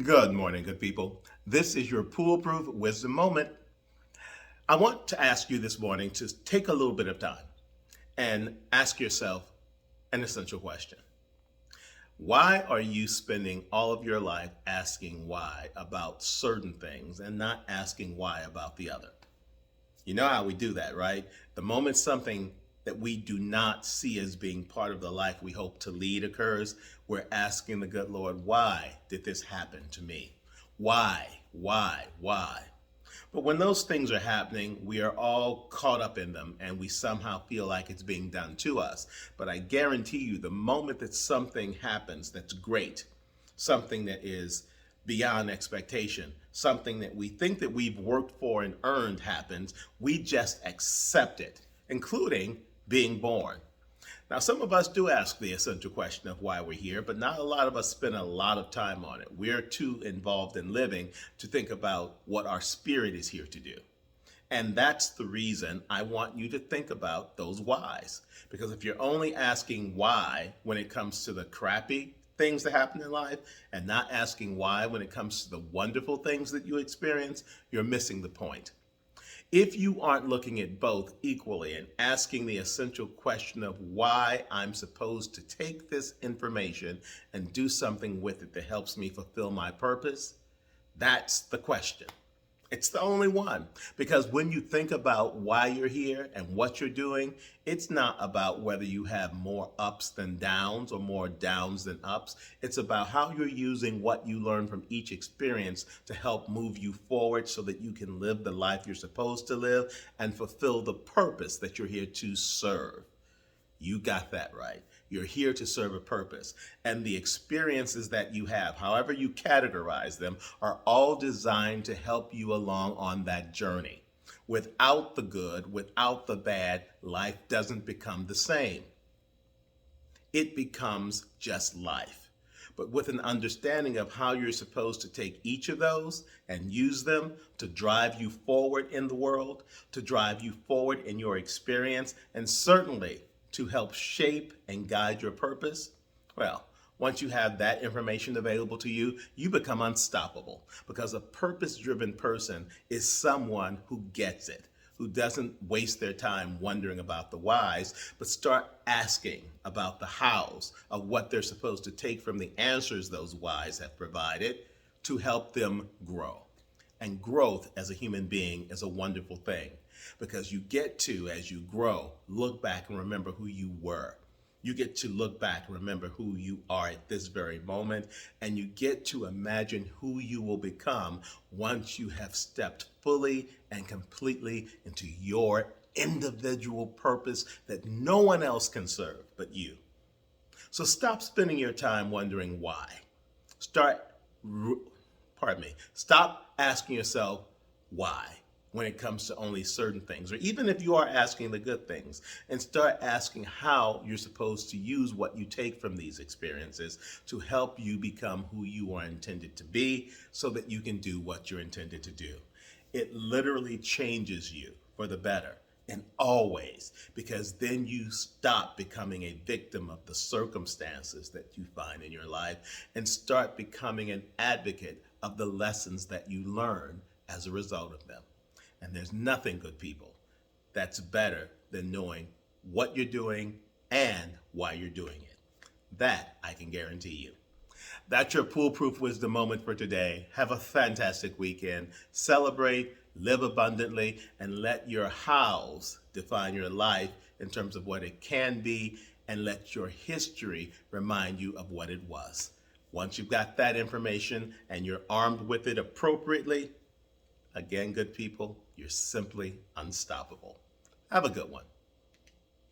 Good morning, good people. This is your Poolproof Wisdom Moment. I want to ask you this morning to take a little bit of time and ask yourself an essential question. Why are you spending all of your life asking why about certain things and not asking why about the other? You know how we do that, right? The moment something that we do not see as being part of the life we hope to lead occurs, we're asking the good Lord, why did this happen to me? Why? But when those things are happening, we are all caught up in them and we somehow feel like it's being done to us. But I guarantee you, the moment that something happens that's great, something that is beyond expectation, something that we think that we've worked for and earned happens, we just accept it, including being born. Now, some of us do ask the essential question of why we're here, but not a lot of us spend a lot of time on it. We're too involved in living to think about what our spirit is here to do. And that's the reason I want you to think about those whys. Because if you're only asking why when it comes to the crappy things that happen in life and not asking why when it comes to the wonderful things that you experience, you're missing the point. If you aren't looking at both equally and asking the essential question of why I'm supposed to take this information and do something with it that helps me fulfill my purpose, that's the question. It's the only one. Because when you think about why you're here and what you're doing, it's not about whether you have more ups than downs or more downs than ups. It's about how you're using what you learn from each experience to help move you forward so that you can live the life you're supposed to live and fulfill the purpose that you're here to serve. You got that right. You're here to serve a purpose. And the experiences that you have, however you categorize them, are all designed to help you along on that journey. Without the good, without the bad, life doesn't become the same. It becomes just life. But with an understanding of how you're supposed to take each of those and use them to drive you forward in the world, to drive you forward in your experience, and certainly to help shape and guide your purpose, well, once you have that information available to you, you become unstoppable because a purpose-driven person is someone who gets it, who doesn't waste their time wondering about the whys, but start asking about the hows of what they're supposed to take from the answers those whys have provided to help them grow. And growth as a human being is a wonderful thing because you get to, as you grow, look back and remember who you were. You get to look back and remember who you are at this very moment, and you get to imagine who you will become once you have stepped fully and completely into your individual purpose that no one else can serve but you. So stop spending your time wondering why. Start Stop asking yourself why when it comes to only certain things, or even if you are asking the good things, and start asking how you're supposed to use what you take from these experiences to help you become who you are intended to be so that you can do what you're intended to do. It literally changes you for the better. And always, because then you stop becoming a victim of the circumstances that you find in your life and start becoming an advocate of the lessons that you learn as a result of them. And there's nothing, good people, that's better than knowing what you're doing and why you're doing it. That I can guarantee you. That's your Poolproof Wisdom Moment for today. Have a fantastic weekend. Celebrate, live abundantly, and let your hows define your life in terms of what it can be, and let your history remind you of what it was. Once you've got that information and you're armed with it appropriately, again, good people, you're simply unstoppable. Have a good one.